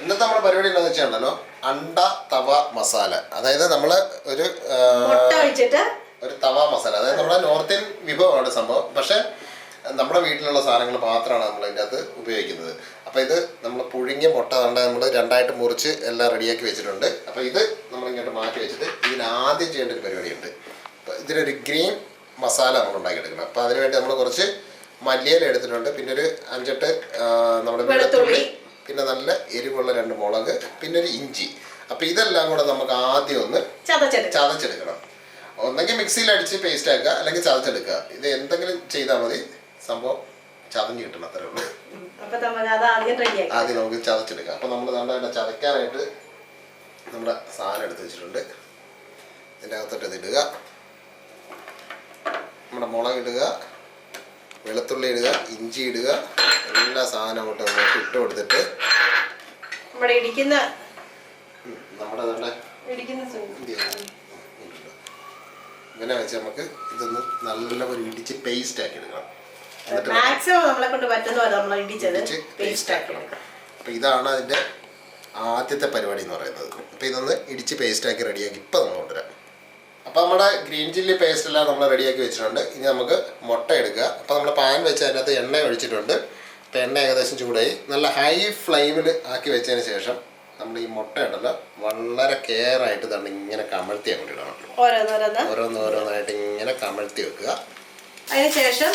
ഇന്നത്തെ നമ്മുടെ പരിപാടി എന്താണെന്ന് വെച്ചാണല്ലോ അണ്ട തവ മസാല. അതായത് നമ്മൾ ഒരു തവ മസാല, അതായത് നമ്മുടെ നോർത്ത് ഇന്ത്യൻ വിഭവമാണ് സംഭവം. പക്ഷെ നമ്മുടെ വീട്ടിലുള്ള സാധനങ്ങൾ മാത്രമാണ് നമ്മൾ ഇതിൻ്റെ അകത്ത് ഉപയോഗിക്കുന്നത്. അപ്പോൾ ഇത് നമ്മൾ പുഴുങ്ങിയ മുട്ട കണ്ട നമ്മൾ രണ്ടായിട്ട് മുറിച്ച് എല്ലാം റെഡിയാക്കി വെച്ചിട്ടുണ്ട്. അപ്പോൾ ഇത് നമ്മളിങ്ങോട്ട് മാറ്റി വെച്ചിട്ട് ഇതിനാദ്യം ചെയ്യേണ്ട ഒരു പരിപാടിയുണ്ട്. അപ്പോൾ ഇതിനൊരു ഗ്രീൻ മസാല നമ്മൾ ഉണ്ടാക്കിയെടുക്കണം. അപ്പോൾ അതിനുവേണ്ടി നമ്മൾ കുറച്ച് മല്ലിയില എടുത്തിട്ടുണ്ട്, പിന്നെ ഒരു 5-8 നമ്മുടെ വെളുത്തുള്ളി, പിന്നെ നല്ല എരിവുള്ള 2 മുളക്, പിന്നെ ഒരു ഇഞ്ചി. അപ്പോൾ ഇതെല്ലാം കൂടെ നമുക്ക് ആദ്യം ഒന്ന് ചതച്ചെടുക്കണം. ഒന്നെങ്കിൽ മിക്സിയിൽ അടിച്ച് പേസ്റ്റ് ആക്കുക, അല്ലെങ്കിൽ ചതച്ചെടുക്കുക. ഇത് എന്തെങ്കിലും ചെയ്താൽ മതി, സംഭവം ചതഞ്ഞ് കിട്ടണം, അത്രേ ഉള്ളൂ. ആദ്യം നമുക്ക് ചതച്ചെടുക്കാം. അപ്പോൾ നമ്മൾ നമ്മുടെ ചതയ്ക്കാനായിട്ട് നമ്മുടെ സാധനം എടുത്ത് വെച്ചിട്ടുണ്ട്. ഇതിൻ്റെ അകത്തോട്ട് ഇതിടുക, നമ്മുടെ മുളക് ഇടുക, വെളുത്തുള്ളി ഇടുക, ഇഞ്ചി ഇടുക, എല്ലാ സാധനവും കൊണ്ട് നമുക്ക് ഇട്ട് കൊടുത്തിട്ട് ഇങ്ങനെ വെച്ച് നമുക്ക് ഇതൊന്ന് നല്ല ഒരു ഇടിച്ച് പേസ്റ്റ് ആക്കി എടുക്കണം. അപ്പൊ ഇതാണ് അതിന്റെ ആദ്യത്തെ പരിപാടി എന്ന് പറയുന്നത്. അപ്പൊ ഇതൊന്ന് ഇടിച്ച് പേസ്റ്റ് ആക്കി റെഡിയാക്കി ഇപ്പൊ നമ്മൾ കൊണ്ടുവരാം. അപ്പോൾ നമ്മുടെ ഗ്രീൻ ചില്ലി പേസ്റ്റ് എല്ലാം നമ്മൾ റെഡിയാക്കി വെച്ചിട്ടുണ്ട്. ഇനി നമുക്ക് മുട്ട എടുക്കുക. അപ്പോൾ നമ്മൾ പാൻ വെച്ച് അതിനകത്ത് എണ്ണ ഒഴിച്ചിട്ടുണ്ട്. അപ്പോൾ എണ്ണ ഏകദേശം ചൂടായി. നല്ല ഹൈ ഫ്ലെയിമിൽ ആക്കി വെച്ചതിന് ശേഷം നമ്മൾ ഈ മുട്ട ഉണ്ടല്ലോ വളരെ കെയർ ആയിട്ട് തന്നെ ഇങ്ങനെ കമഴ്ത്തി അങ്ങോട്ട് ഇടണം. ഓരോന്നോരോന്നായിട്ട് ഇങ്ങനെ കമഴ്ത്തി വെക്കുക. അതിനുശേഷം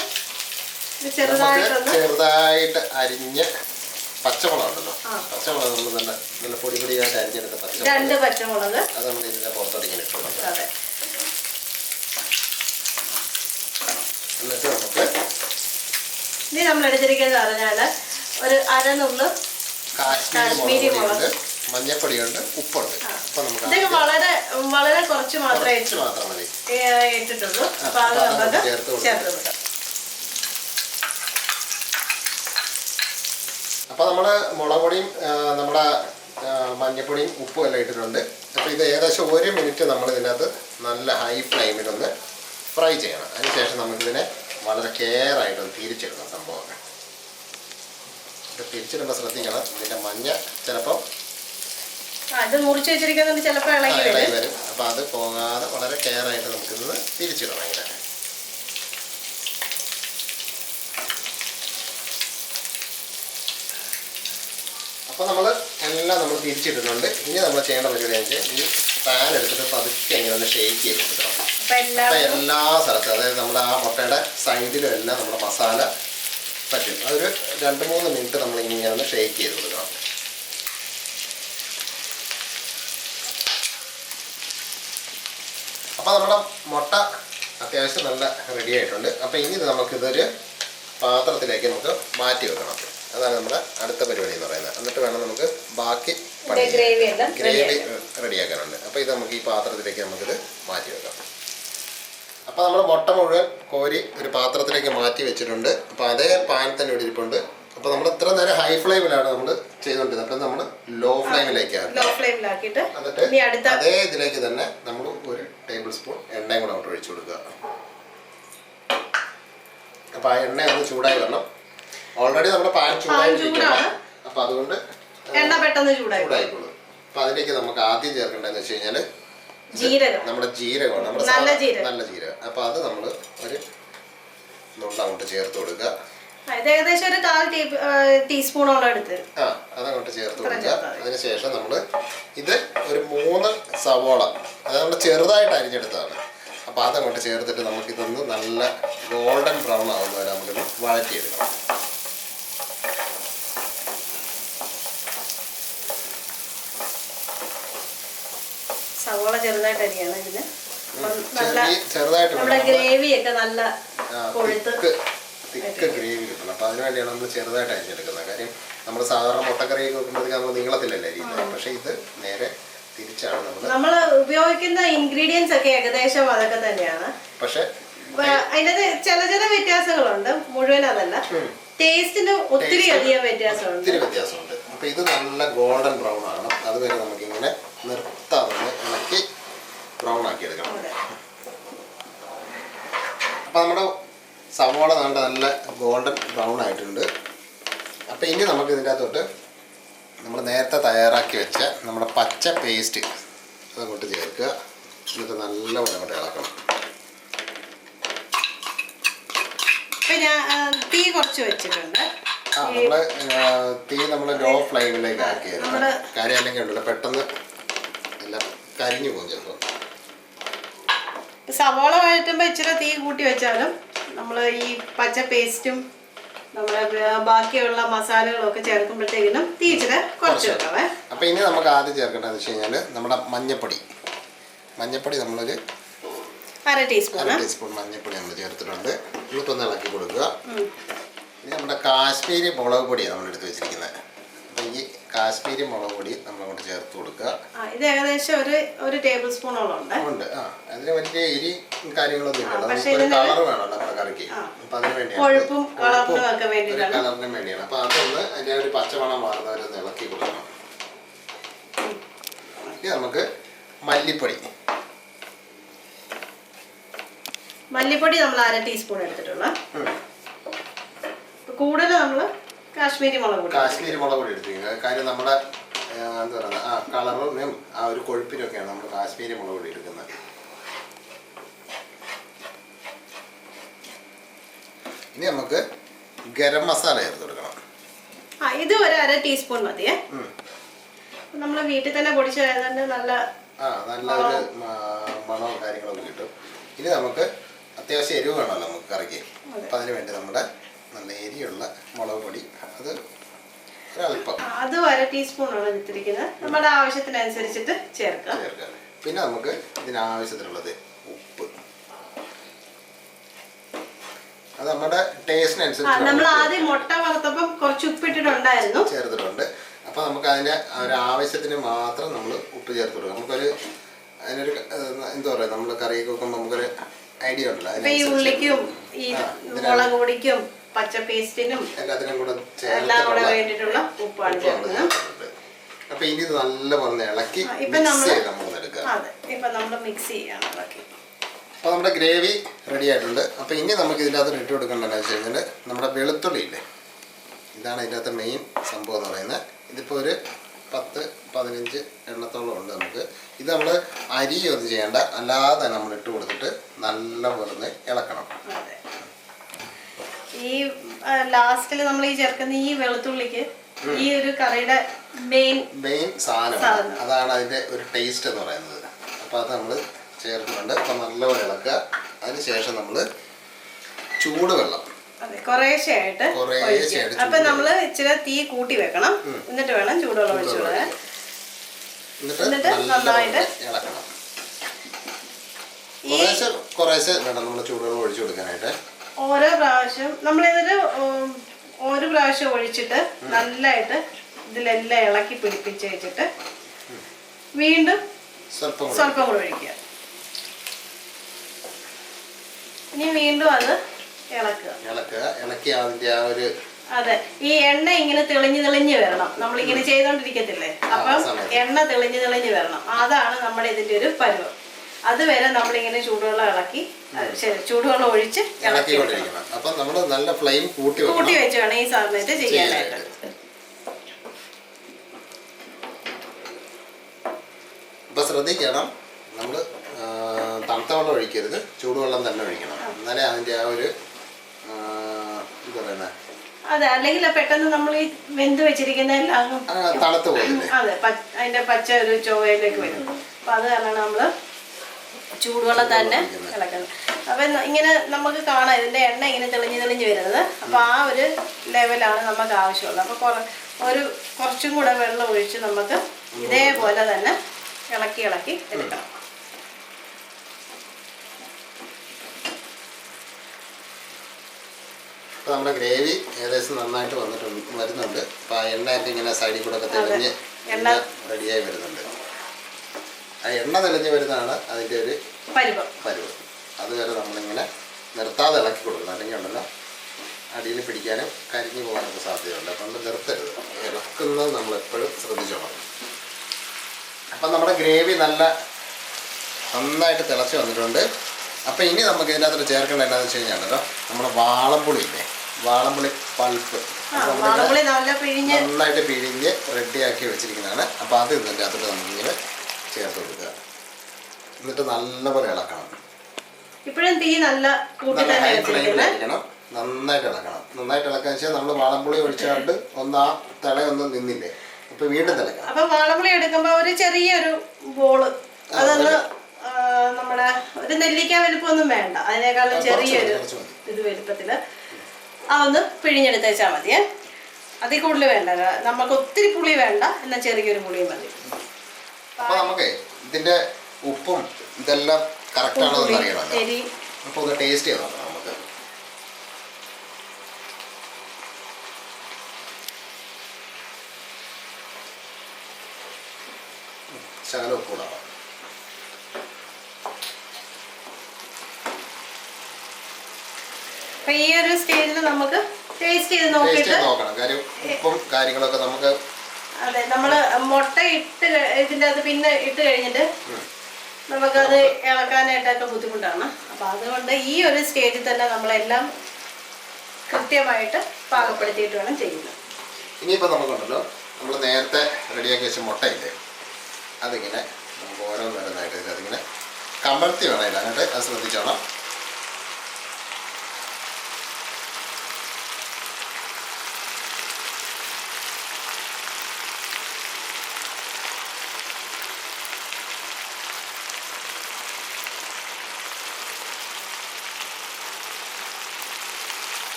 ചെറുതായിട്ട് അരിഞ്ഞ പച്ചമുളക് ഉണ്ടല്ലോ, പച്ചമുളക് നമ്മൾ നല്ല പൊടി പൊടിയായിട്ട് അരിഞ്ഞെടുത്ത പച്ചമുളക് അത് നമ്മൾ ഇതിന്റെ പുറത്തോട്ട് ഇങ്ങനെ ഇട്ടു. എന്നിട്ട് നമുക്ക് ഇനി നമ്മൾ എടുത്തിരിക്കുന്നത് പറഞ്ഞാല് ഒരു അരനുള്ളു കാശ്മീരി മുളക്, മഞ്ഞപ്പൊടിയുണ്ട്, ഉപ്പുണ്ട്. അപ്പൊ നമുക്ക് ഇത് വളരെ കുറച്ച് മാത്രമേ മതി ഇട്ടിട്ടുള്ളൂ. അപ്പൊ അത് നമുക്ക് ചേർത്ത് കൊടുക്കാം. അപ്പോൾ നമ്മൾ മുളക് പൊടിയും നമ്മുടെ മഞ്ഞപ്പൊടിയും ഉപ്പും എല്ലാം ഇട്ടിട്ടുണ്ട്. അപ്പോൾ ഇത് ഏകദേശം 1 മിനിറ്റ് നമ്മൾ ഇതിനകത്ത് നല്ല ഹൈ ഫ്ലെയിമിലൊന്ന് ഫ്രൈ ചെയ്യണം. അതിനുശേഷം നമുക്കിതിനെ വളരെ കെയർ ആയിട്ടൊന്ന് തിരിച്ചിടണം. സംഭവം ഇത് തിരിച്ചിടുമ്പോൾ ശ്രദ്ധിക്കണം, ഇതിൻ്റെ മഞ്ഞ ചിലപ്പോൾ മുറിച്ച് വെച്ചിരിക്കുന്നുണ്ട്, ചിലപ്പോൾ ഇളകി വരും. അപ്പോൾ അത് പോകാതെ വളരെ കെയർ ആയിട്ട് നമുക്കിതൊന്ന് തിരിച്ചിടണം. ഇങ്ങനെ അപ്പോൾ നമ്മൾ എല്ലാം നമ്മൾ തിരിച്ചിട്ടിട്ടുണ്ട്. ഇനി നമ്മൾ ചെയ്യേണ്ട പരിപാടി വെച്ചാൽ ഈ പാൻ എടുത്തിട്ട് പതുക്കെ ഇങ്ങനെ ഒന്ന് ഷേക്ക് ചെയ്ത് കൊടുക്കണം. അപ്പോൾ എല്ലാ സ്ഥലത്തും, അതായത് നമ്മുടെ ആ മുട്ടയുടെ സൈഡിലും എല്ലാം നമ്മുടെ മസാല പറ്റും. അതൊരു 2-3 മിനിറ്റ് നമ്മൾ ഇങ്ങനെ ഒന്ന് ഷേക്ക് ചെയ്ത് കൊടുക്കണം. അപ്പോൾ നമ്മുടെ മുട്ട അത്യാവശ്യം നല്ല റെഡി ആയിട്ടുണ്ട്. അപ്പോൾ ഇനി നമുക്കിതൊരു പാത്രത്തിലേക്ക് നമുക്ക് മാറ്റി വെക്കണം. അതാണ് നമ്മുടെ അടുത്ത പരിപാടി എന്ന് പറയുന്നത്. എന്നിട്ട് വേണം നമുക്ക് ബാക്കി ഗ്രേവി റെഡിയാക്കാനുണ്ട്. അപ്പോൾ ഇത് നമുക്ക് ഈ പാത്രത്തിലേക്ക് നമുക്കിത് മാറ്റി വെക്കാം. അപ്പോൾ നമ്മൾ മുട്ട മുഴുവൻ കോരി ഒരു പാത്രത്തിലേക്ക് മാറ്റി വെച്ചിട്ടുണ്ട്. അപ്പോൾ അതേ പാൻ തന്നെ ഇവിടെ ഇരിപ്പുണ്ട്. അപ്പോൾ നമ്മൾ ഇത്ര നേരം ഹൈ ഫ്ലെയിമിലാണ് നമ്മൾ ചെയ്തുകൊണ്ടിരുന്നത്. അപ്പോൾ നമ്മൾ ലോ ഫ്ലെയിമിലാക്കിയിട്ട് എന്നിട്ട് അതേ ഇതിലേക്ക് തന്നെ നമ്മൾ 1 ടേബിൾ സ്പൂൺ എണ്ണയും കൂടെ അങ്ങോട്ട് ഒഴിച്ചു കൊടുക്കുക. അപ്പോൾ ആ എണ്ണ ഒന്ന് ചൂടായി വരണം. ഓൾറെഡി നമ്മുടെ പാൻ ചൂടായിരിക്കുകയാണ്. അപ്പോൾ അതുകൊണ്ട് എണ്ണ പെട്ടെന്ന് ചൂടായിക്കോളും. അപ്പോൾ അതിലേക്ക് നമുക്ക് ആദ്യം ചേർക്കേണ്ടതെന്ന് വെച്ച് കഴിഞ്ഞാൽ നമ്മുടെ ജീരകമാണ്, നമ്മുടെ നല്ല ജീരകം. അപ്പോൾ അത് നമ്മൾ ഒരു നുണ്ട അങ്ങോട്ട് ചേർത്ത് കൊടുക്കുക. ഏകദേശം ഒരു 1/4 ടീസ്പൂണോളം എടുത്ത് അതങ്ങോട്ട് ചേർത്ത് കൊടുക്കുക. അതിനുശേഷം നമ്മൾ ഇത് ഒരു 3 സവോള, അത് നമ്മൾ ചെറുതായിട്ട് അരിഞ്ഞെടുത്തതാണ്. അപ്പോൾ അതങ്ങോട്ട് ചേർത്തിട്ട് നമുക്കിതൊന്ന് നല്ല ഗോൾഡൻ ബ്രൗൺ ആവുന്ന വരെ നമുക്കിത് വഴറ്റിയെടുക്കണം. സവോള ചെറുതായിട്ട് അരിയാണ് ഇതിന്. ചെറുതായിട്ട് ഗ്രേവി ഒക്കെ നല്ല തിക്ക് ഗ്രേവി കിട്ടണം. അപ്പോൾ അതിനുവേണ്ടിയാണ് നമ്മൾ ചെറുതായിട്ട് അരിഞ്ഞെടുക്കുന്നത്. കാര്യം നമ്മൾ സാധാരണ മുട്ടക്കറിയൊക്കെ വെക്കുമ്പോഴത്തേക്ക് നമ്മൾ നീളത്തിലല്ല അരിയുന്നത്. പക്ഷേ ഇത് നേരെ തിരിച്ചാണ് നമ്മൾ ഉപയോഗിക്കുന്ന ഇൻഗ്രീഡിയൻസ് ഒക്കെ ഏകദേശം അതൊക്കെ തന്നെയാണ്. പക്ഷെ അതിന്റെ ചില വ്യത്യാസങ്ങളുണ്ട്, മുഴുവൻ അതല്ല. ടേസ്റ്റിന് ഒത്തിരി അധികം വ്യത്യാസമുണ്ട്. അപ്പോൾ ഇത് നല്ല ഗോൾഡൻ ബ്രൗൺ ആണ്. അതുവരെ നമുക്കിങ്ങനെ നിർത്താതെ ഇളക്കി ബ്രൗൺ ആക്കി എടുക്കണം. അപ്പോൾ നമ്മുടെ സവോള നല്ല ഗോൾഡൻ ബ്രൗൺ ആയിട്ടുണ്ട്. അപ്പോൾ ഇനി നമുക്ക് ഇതിൻ്റെ അകത്തോട്ട് നമ്മൾ നേരത്തെ തയ്യാറാക്കി വെച്ച നമ്മുടെ പച്ച പേസ്റ്റ് അതങ്ങോട്ട് ചേർക്കുക. എന്നിട്ട് നല്ലപോലെ അങ്ങോട്ട് ഇളക്കണം. ഞാൻ തീ കുറച്ച് വെച്ചിട്ടുണ്ട്. തീ നമ്മൾ ലോ ഫ്ലെയിമിലേക്ക് ആക്കിയായിരുന്നു. കാര്യം അല്ലെങ്കിൽ ഉണ്ടല്ലോ പെട്ടെന്ന് എല്ലാം കരിഞ്ഞു പോകും. ചിലപ്പോൾ സവാള വഴറ്റുമ്പോൾ ഇച്ചിരി തീ കൂട്ടി വെച്ചാലും നമ്മൾ ഈ പച്ച പേസ്റ്റും നമ്മുടെ ബാക്കിയുള്ള മസാലകളൊക്കെ ചേർക്കുമ്പോഴത്തേക്കിനും തീ ഇച്ചിരി കുറച്ച് വെക്കാവേ. അപ്പോൾ ഇനി നമുക്ക് ആദ്യം ചേർക്കേണ്ടതെന്ന് വെച്ച് കഴിഞ്ഞാൽ നമ്മുടെ മഞ്ഞപ്പൊടി നമ്മളൊരു അര ടീസ്പൂൺ മഞ്ഞപ്പൊടി നമ്മൾ ചേർത്തിട്ടുണ്ട്. ഇതൊന്ന് ഇളക്കി കൊടുക്കുക. ഇനി നമ്മുടെ കാശ്മീരി മുളക് പൊടിയാണ് നമ്മൾ എടുത്ത് വെച്ചിരിക്കുന്നത്. അപ്പം ഈ കാശ്മീരി മുളക് പൊടി നമ്മളങ്ങോട്ട് ചേർത്ത് കൊടുക്കുക. ഇത് ഏകദേശം ഒരു ടേബിൾ സ്പൂണോളം ഉണ്ട്. അതിന് വലിയ എരി കാര്യങ്ങളൊന്നും ഇല്ല. കളർ വേണമല്ലോ നമ്മുടെ കറിക്ക്. അപ്പം അതിന് വേണ്ടിയാണ് കളറിന് വേണ്ടിയാണ്. അപ്പം അതൊന്ന് അതിൻ്റെ ഒരു പച്ചമണം മാറുന്നവരൊന്ന് ഇളക്കി കൊടുക്കണം. ഇനി നമുക്ക് മല്ലിപ്പൊടി നമ്മൾ അര ടീസ്പൂൺ എടുത്തിട്ടുള്ള. കൂടുതൽ നമ്മൾ കാശ്മീരി മുളക് പൊടി എടുത്തിരിക്കുന്നത്. കാര്യം നമ്മുടെ എന്താ പറയുക കളറിനും ആ ഒരു കൊഴുപ്പിനൊക്കെയാണ് നമ്മൾ കാശ്മീരി മുളക് പൊടി എടുക്കുന്നത്. ഇനി നമുക്ക് ഗരം മസാല ചേർത്ത് കൊടുക്കണം. ഇത് ഒരു അര ടീസ്പൂൺ മതിയേ. നമ്മൾ വീട്ടിൽ തന്നെ പൊടിച്ചതായതുകൊണ്ട് നല്ല ഒരു മണവും കാര്യങ്ങളൊക്കെ കിട്ടും. ഇനി നമുക്ക് അത്യാവശ്യം എരിവ് വേണമല്ലോ നമുക്ക് കറിക്ക്. അപ്പം അതിന് വേണ്ടി നമ്മുടെ നല്ല എരിയുള്ള മുളക് പൊടി അത് അര ടീസ്പൂണാണ് എടുത്തിരിക്കുന്നത്. നമ്മുടെ ആവശ്യത്തിനനുസരിച്ചിട്ട് ചേർക്കാം. പിന്നെ നമുക്ക് ഇതിനാവശ്യത്തിനുള്ളത് ഉപ്പ്. അത് നമ്മുടെ ടേസ്റ്റിനനുസരിച്ച് നമ്മൾ ആദ്യം മുട്ട വറുത്തപ്പം കുറച്ച് ഉപ്പിട്ടിട്ടുണ്ടായിരുന്നു, ചേർത്തിട്ടുണ്ട്. അപ്പോൾ നമുക്ക് അതിൻ്റെ ഒരു ആവശ്യത്തിന് മാത്രം നമ്മൾ ഉപ്പ് ചേർത്ത് കൊടുക്കാം. അതിനൊരു എന്താ പറയുക, നമ്മൾ കറിയൊക്കെ വെക്കുമ്പോൾ നമുക്കൊരു ഐഡിയ ഉണ്ടല്ലോ. ഈ ഉള്ളിക്കും ഈ മുളക് പൊടിക്കും പച്ച പേസ്റ്റിനും എല്ലാത്തിനും കൂടെ എല്ലാം കൂടെ വേണ്ടിയിട്ടുള്ള ഉപ്പാണ് ചേർക്കുന്നത്. അപ്പൊ ഇനി ഇത് നല്ലപോലെ ഇളക്കി ഇപ്പൊ നമ്മൾ മിക്സ് ചെയ്യാണ് ഇളക്കി. അപ്പോൾ നമ്മുടെ ഗ്രേവി റെഡി ആയിട്ടുണ്ട്. അപ്പോൾ ഇനി നമുക്ക് ഇതിൻ്റെ അകത്ത് ഇട്ട് കൊടുക്കേണ്ടതെന്ന് വെച്ച് കഴിഞ്ഞാൽ നമ്മുടെ വെളുത്തുള്ളി ഇല്ലേ, ഇതാണ് ഇതിൻ്റെ അകത്ത് മെയിൻ സംഭവം എന്ന് പറയുന്നത്. ഇതിപ്പോൾ ഒരു 10-15 എണ്ണത്തോളം ഉണ്ട് നമുക്ക്. ഇത് നമ്മൾ അരിയൊന്നും ചെയ്യേണ്ട, അല്ലാതെ നമ്മൾ ഇട്ട് കൊടുത്തിട്ട് നല്ലപോലെ ഇളക്കണം. ഈ ലാസ്റ്റിൽ നമ്മൾ ഈ ചേർക്കുന്ന ഈ വെളുത്തുള്ളിക്ക് ഈ ഒരു കറിയുടെ മെയിൻ സാധനം അതാണ് അതിൻ്റെ ഒരു ടേസ്റ്റ് എന്ന് പറയുന്നത്. അപ്പോൾ അത് നമ്മൾ ചേർക്കുന്നുണ്ട്. അപ്പം നല്ലപോലെ ഇളക്കുക. അതിനുശേഷം നമ്മൾ ചൂടുവെള്ളം കുറേശ്ശെയായിട്ട് അപ്പൊ നമ്മൾ ഇച്ചിരി തീ കൂട്ടി വെക്കണം. എന്നിട്ട് വേണം ചൂടുവെള്ളം ഒഴിച്ചു കൊടുക്കാൻ. എന്നിട്ട് നന്നായിട്ട് ഇളക്കണം. കുറേശ്ശെ വേണം നമ്മൾ ചൂടുവെള്ളം ഒഴിച്ചു കൊടുക്കാനായിട്ട്. ഓരോ പ്രാവശ്യം നമ്മളിതൊരു ഒരു പ്രാവശ്യം ഒഴിച്ചിട്ട് നല്ലതായിട്ട് ഇതിലെല്ലാം ഇളക്കി പിടിപ്പിച്ച് വെച്ചിട്ട് വീണ്ടും സ്വല്പം കൂടെ ഒഴിക്കുക. ഇനി വീണ്ടും അത് ഇളക്കി അതിന്റെ ആ ഒരു അതെ, ഈ എണ്ണ ഇങ്ങനെ തെളിഞ്ഞ് വരണം. നമ്മളിങ്ങനെ ചെയ്തോണ്ടിരിക്കത്തില്ലേ, അപ്പം എണ്ണ തെളിഞ്ഞ് വരണം. അതാണ് നമ്മുടെ ഇതിന്റെ ഒരു പരുവം. അതുവരെ നമ്മളിങ്ങനെ ചൂടുവെള്ളം ചൂടുവെള്ളം ഒഴിച്ച് ഇളക്കി കൊടുക്കണം. അപ്പം നമ്മൾ നല്ല ഫ്ലെയിം കൂട്ടി വെച്ച് വേണം ഈ സമയത്ത് ചെയ്യാനായിട്ട്. അപ്പം ശ്രദ്ധിക്കണം, നമ്മൾ തണുത്ത വെള്ളം ഒഴിക്കരുത്, ചൂടുവെള്ളം തന്നെ ഒഴിക്കണം. എന്നാലേ അതിൻ്റെ ആ ഒരു എന്താ പറയുന്നത്, അതെ, അല്ലെങ്കിൽ പെട്ടെന്ന് നമ്മൾ ഈ വെന്ത് വെച്ചിരിക്കുന്ന എല്ലാം തണുത്ത് പോകില്ലേ, അതെ, അതിന്റെ പച്ച ഒരു ചൊവ്വയിലേക്ക് വരും. അപ്പൊ അത് കാരണം നമ്മള് ചൂടുവെള്ളം തന്നെ ഇളക്കുന്നത്. അപ്പൊ ഇങ്ങനെ നമുക്ക് കാണാം ഇതിന്റെ എണ്ണ ഇങ്ങനെ തെളിഞ്ഞ് വരുന്നത്. അപ്പൊ ആ ഒരു ലെവലാണ് നമുക്ക് ആവശ്യമുള്ളത്. അപ്പൊ കുറച്ചും കൂടെ വെള്ളം ഒഴിച്ച് നമുക്ക് ഇതേപോലെ തന്നെ ഇളക്കി എടുക്കണം. അപ്പോൾ നമ്മുടെ ഗ്രേവി ഏകദേശം നന്നായിട്ട് വരുന്നുണ്ട്. അപ്പോൾ ആ എണ്ണയൊക്കെ ഇങ്ങനെ സൈഡിൽ കൂടെ ഒക്കെ തെളിഞ്ഞ് റെഡിയായി വരുന്നുണ്ട്. ആ എണ്ണ തെളിഞ്ഞ് വരുന്നതാണ് അതിൻ്റെ ഒരു പരുവം. അതുവരെ നമ്മളിങ്ങനെ നിർത്താതെ ഇളക്കി കൊടുക്കണം. അല്ലെങ്കിൽ ഉണ്ടല്ലോ അടിയിൽ പിടിക്കാനും കരിഞ്ഞു പോകാനൊക്കെ സാധ്യതയുണ്ട്. അപ്പം നിർത്തരുത്, ഇളക്കുന്നത് നമ്മളെപ്പോഴും ശ്രദ്ധിച്ചോളാം. അപ്പം നമ്മുടെ ഗ്രേവി നന്നായിട്ട് തിളച്ച് വന്നിട്ടുണ്ട്. അപ്പോൾ ഇനി നമുക്ക് ഇതിനകത്ത് ചേർക്കേണ്ട എന്താണെന്ന് വെച്ച് കഴിഞ്ഞാൽ നമ്മുടെ വാളംപുളി ഇല്ലേ, വാളംപുളി പൾപ്പ് വാളംപുളി നന്നായിട്ട് പിഴിഞ്ഞ് റെഡിയാക്കി വെച്ചിരിക്കുന്നതാണ്. അപ്പോൾ അത് ഇതിൻ്റെ അകത്തോട്ട് നമുക്കിങ്ങനെ ചേർത്ത് കൊടുക്കുക. എന്നിട്ട് നല്ലപോലെ ഇളക്കണം. ഇപ്പോഴും തീ നല്ല ഹൈ ഫ്ലെയിമിലായിരിക്കണം. നന്നായിട്ട് ഇളക്കണം. നന്നായിട്ട് ഇളക്കാന്ന് വെച്ചാൽ നമ്മൾ വാളംപുളി ഒഴിച്ചാണ്ട് ഒന്ന് ആ തിളയൊന്നും നിന്നില്ലേ, ഇപ്പൊ വീണ്ടും തിളക്കാം. അപ്പൊ വാളംപുളി എടുക്കുമ്പോൾ ഒരു ചെറിയൊരു ബോള്, അതൊന്ന് നമ്മുടെ ഒരു നെല്ലിക്ക വലിപ്പമൊന്നും വേണ്ട, അതിനേക്കാളും ചെറിയൊരു ഇത് വലിപ്പത്തില് അതൊന്ന് പിഴിഞ്ഞെടുത്ത് വെച്ചാൽ മതിയേ. അതിൽ കൂടുതൽ വേണ്ട, നമുക്ക് ഒത്തിരി പുളി വേണ്ട, എന്നാൽ ചെറിയൊരു പുളിയും മതി. അപ്പൊ നമുക്ക് ഇതിന്റെ ഉപ്പും ഇതെല്ലാം കറക്റ്റ് ആണോ എന്ന് അറിയണമല്ലോ. അപ്പൊ ഒന്ന് ടേസ്റ്റ് ചെയ്ത് നോക്കാം നമുക്ക്. ശകലം ഉപ്പ് കൂടാം. അപ്പൊ ഈ ഒരു സ്റ്റേജിൽ നമുക്ക് ടേസ്റ്റ് ചെയ്ത് നോക്കിയിട്ട് നോക്കണം. കാര്യം ഉപ്പും കാര്യങ്ങളൊക്കെ നമുക്ക്, അതെ, നമ്മള് മുട്ട ഇട്ട് ഇതിൻ്റെ അത് പിന്നെ ഇട്ട് കഴിഞ്ഞിട്ട് നമുക്കത് ഇളക്കാനായിട്ടൊക്കെ ബുദ്ധിമുട്ടാണ്. അപ്പൊ അതുകൊണ്ട് ഈ ഒരു സ്റ്റേജിൽ തന്നെ നമ്മളെല്ലാം കൃത്യമായിട്ട് പാകപ്പെടുത്തിയിട്ട് വേണം ചെയ്യുന്നത്. ഇനിയിപ്പോൾ നമുക്കുണ്ടല്ലോ, നമ്മൾ നേരത്തെ റെഡിയാക്കി വെച്ച മുട്ടയില്ലേ, അതിങ്ങനെ നമുക്ക് ഓരോന്നോരോന്നായിട്ട് അതിങ്ങനെ കമഴ്ത്തി വേണം ഇടാനായിട്ട്. അത് ശ്രദ്ധിച്ചോണം.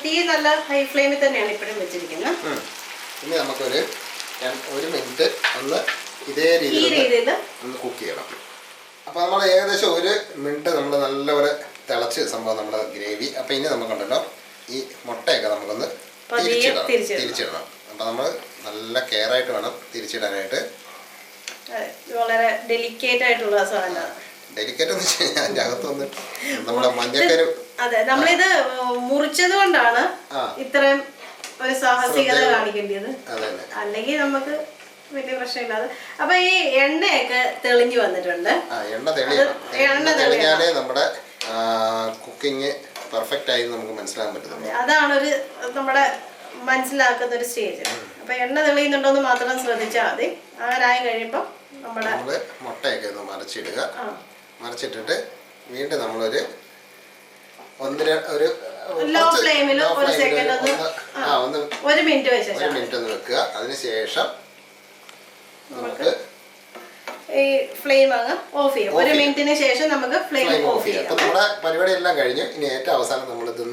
തീ നല്ല ഹൈ ഫ്ലെയിമിൽ തന്നെയാണ് ഇപ്പോഴും വെച്ചിരിക്കുന്നത്. ഇനി നമുക്കൊരു 1 മിനിറ്റ് ഒന്ന് ഇതേ രീതിയിൽ ഒന്ന് കുക്ക് ചെയ്യണം. അപ്പോൾ നമ്മൾ ഏകദേശം 1 മിനിറ്റ് നമ്മൾ നല്ലപോലെ തിളച്ച് സംഭവം നമ്മുടെ ഗ്രേവി. അപ്പോൾ ഇനി നമുക്കുണ്ടല്ലോ ഈ മുട്ടയൊക്കെ നമുക്കൊന്ന് തിരിച്ചിടണം. അപ്പോൾ നമ്മൾ നല്ല കെയർ ആയിട്ട് വേണം തിരിച്ചിടാനായിട്ട്. വളരെ ഡെലിക്കേറ്റ് ആയിട്ടുള്ള സാധനമാണ്. ഡെലിക്കേറ്റ് എന്ന് വെച്ച് കഴിഞ്ഞാൽ അതിൻ്റെ അകത്തൊന്ന് നമ്മുടെ മഞ്ഞക്കരു, അതെ, നമ്മളിത് മുറിച്ചത് കൊണ്ടാണ് ഇത്രയും ഒരു സാഹസികത കാണിക്കേണ്ടത്, അല്ലെങ്കിൽ നമുക്ക് വലിയ പ്രശ്നമില്ലാതെ. അപ്പൊ ഈ എണ്ണയൊക്കെ തെളിഞ്ഞു വന്നിട്ടുണ്ട്. എണ്ണ തെളിഞ്ഞാലേ നമ്മുടെ കുക്കിംഗ് പെർഫെക്റ്റ് ആയി നമുക്ക് മനസ്സിലാക്കാൻ പറ്റുന്നത്. അതാണ് ഒരു നമ്മുടെ മനസ്സിലാക്കുന്ന ഒരു സ്റ്റേജ്. അപ്പൊ എണ്ണ തെളിയുന്നുണ്ടോ എന്ന് മാത്രം ശ്രദ്ധിച്ചാൽ മതി. അങ്ങനെ ആയി കഴിയുമ്പോൾ നമ്മള് മുട്ടയൊക്കെ ഒന്ന് മറിച്ചിടുക. മറിച്ചിട്ടിട്ട് വീണ്ടും നമ്മളൊരു ലോ ഫ്ലെയിമിൽ ഒരു സെക്കൻഡ് ഒന്ന് 1 മിനിറ്റ് ഒന്ന് വെക്കുക. അതിനുശേഷം നമുക്ക് ഈ ഫ്ലെയിം അങ്ങ് ഓഫ് ചെയ്യാം. 1 മിനിറ്റിന് ശേഷം നമുക്ക് ഫ്ലെയിം ഓഫ് ചെയ്യാം. അപ്പൊ നമ്മുടെ പരിപാടി എല്ലാം കഴിഞ്ഞു. ഇനി ഏറ്റവും അവസാനം നമ്മൾ ഇത്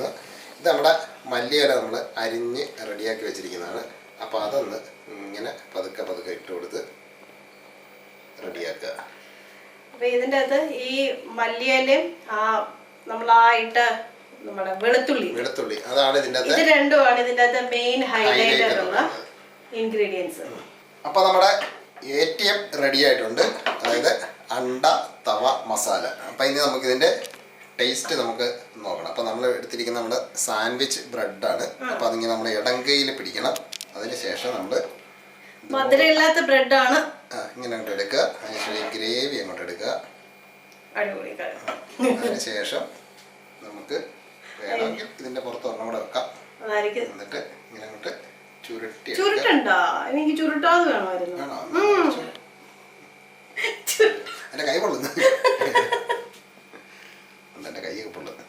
നമ്മുടെ മല്ലിയില നമ്മൾ അരിഞ്ഞ് റെഡിയാക്കി വെച്ചിരിക്കുന്നതാണ്. അപ്പൊ അതൊന്ന് ഇങ്ങനെ പതുക്കെ പതുക്കെ ഇട്ട് കൊടുത്ത് റെഡിയാക്കുക. അപ്പൊ ഇതിൻ്റെ അകത്ത് ഈ മല്ലിയിലയും ഇട്ട നമ്മുടെ വെളുത്തുള്ളി അതാണ് ഇതിൻ്റെ അകത്ത്. ഇത് രണ്ടുമാണ് ഇതിൻ്റെ അകത്ത് മെയിൻ ഹൈലൈറ്റ് ആയിട്ടുള്ള ഇൻഗ്രീഡിയൻസ്. അപ്പൊ നമ്മുടെ ATM റെഡി ആയിട്ടുണ്ട്. അതായത് അണ്ട തവ മസാല. അപ്പൊ ഇനി നമുക്ക് ഇതിന്റെ ടേസ്റ്റ് നമുക്ക് നോക്കണം. അപ്പൊ നമ്മൾ എടുത്തിരിക്കുന്ന നമ്മുടെ സാൻഡ്വിച്ച് ബ്രെഡാണ്. അപ്പൊ അതിങ്ങനെ നമ്മുടെ ഇടങ്കയിൽ പിടിക്കണം. അതിനുശേഷം നമ്മൾ മധുരമില്ലാത്ത ബ്രെഡാണ്. ഇങ്ങനെ അങ്ങോട്ട് എടുക്കുക. അതിനുശേഷം ഗ്രേവി അങ്ങോട്ട് എടുക്കുക. അതിനുശേഷം നമുക്ക് വേണമെങ്കിൽ ഇതിന്റെ പുറത്ത് ഒരെണ്ണം കൂടെ വെക്കാം. എന്നിട്ട് ഇങ്ങനെ അങ്ങോട്ട് ചുരുട്ടുണ്ടോ? എനിക്ക് ചുരുട്ടാതെ വേണമായിരുന്നു. എന്റെ കൈ പൊള്ളുന്നു. എന്റെ കൈയൊക്കെ പൊള്ളുന്നു.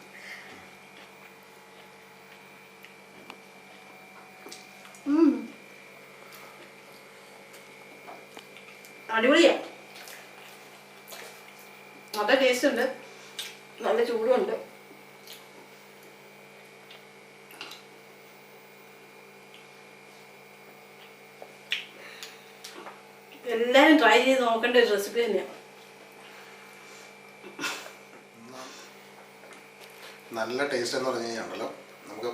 അടിപൊളിയാ, നല്ല ടേസ്റ്റ് ഉണ്ട്, നല്ല ചൂടുണ്ട്. എല്ലാരും ട്രൈ ചെയ്ത് നോക്കേണ്ട ഒരു റെസിപ്പി തന്നെയാണ്. നല്ല ടേസ്റ്റ് എന്ന് പറഞ്ഞു കഴിഞ്ഞാൽ നമുക്ക്,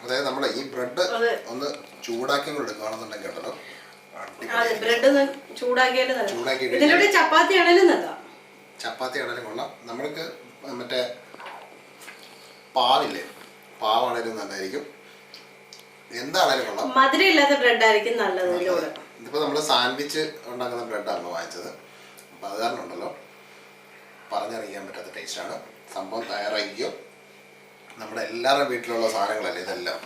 അതായത് നമ്മുടെ ഈ ബ്രെഡ് ഒന്ന് ചൂടാക്കി എടുക്കുകയാണെന്നുണ്ടെങ്കിൽ ഉണ്ടല്ലോ, ബ്രെഡ് ചൂടാക്കിയാലും ഇതിലൂടെ ചപ്പാത്തി ആണെങ്കിലും നല്ല, ചപ്പാത്തി ആണെങ്കിലും കൊള്ളാം. നമ്മൾക്ക് മറ്റേ പാവില്ലേ, പാവാണേലും നല്ലതായിരിക്കും. എന്താണേലും കൊള്ളാം. മധുരം ഇല്ലാത്ത ബ്രെഡ് ആയിരിക്കും നല്ലത്. ഇതിപ്പോൾ നമ്മൾ സാൻഡ്വിച്ച് ഉണ്ടാക്കുന്ന ബ്രെഡാണ് വാങ്ങിച്ചത്. അപ്പോൾ അത് കാരണം ഉണ്ടല്ലോ പറഞ്ഞറിയിക്കാൻ പറ്റാത്ത ടേസ്റ്റാണ്. സംഭവം തയ്യാറാക്കിയോ. നമ്മുടെ എല്ലാവരുടെ വീട്ടിലുള്ള സാധനങ്ങളല്ലേ ഇതെല്ലാം.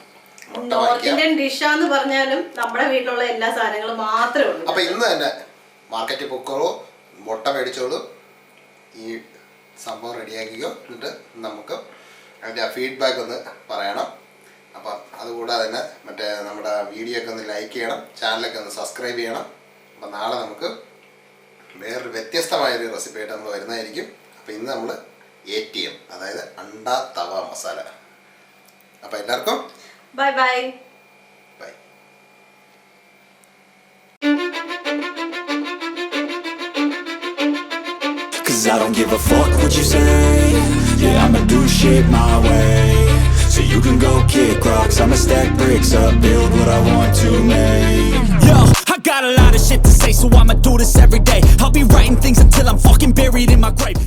നോർത്ത് ഇന്ത്യൻ ഡിഷാന്ന് പറഞ്ഞാലും നമ്മുടെ വീട്ടിലുള്ള എല്ലാ സാധനങ്ങളും മാത്രമേ ഉള്ളൂ. അപ്പോൾ ഇന്ന് തന്നെ മാർക്കറ്റിൽ പൊക്കോളൂ, മുട്ട മേടിച്ചോളൂ, ഈ സംഭവം റെഡിയാക്കിക്കോ. എന്നിട്ട് നമുക്ക് അതിൻ്റെ ഫീഡ്ബാക്ക് ഒന്ന് പറയണം. അപ്പം അതുകൂടാതെ തന്നെ മറ്റേ നമ്മുടെ വീഡിയോ ഒക്കെ ഒന്ന് ലൈക്ക് ചെയ്യണം, ചാനലൊക്കെ ഒന്ന് സബ്സ്ക്രൈബ് ചെയ്യണം. അപ്പം നാളെ നമുക്ക് വേറൊരു വ്യത്യസ്തമായൊരു റെസിപ്പി ആയിട്ട് നമ്മൾ വരുന്നതായിരിക്കും. അപ്പോൾ ഇന്ന് നമ്മൾ ATM, അതായത് അണ്ട തവ മസാല. അപ്പോൾ എല്ലാവർക്കും bye bye. Bye. Cause I don't give a fuck what you say. Yeah, I'ma do shit my way. So you can go kick rocks, I'ma stack bricks up, build what I want to make. Yo, I got a lot of shit to say, so I'ma do this every day. I'll be writing things until I'm fucking buried in my grave.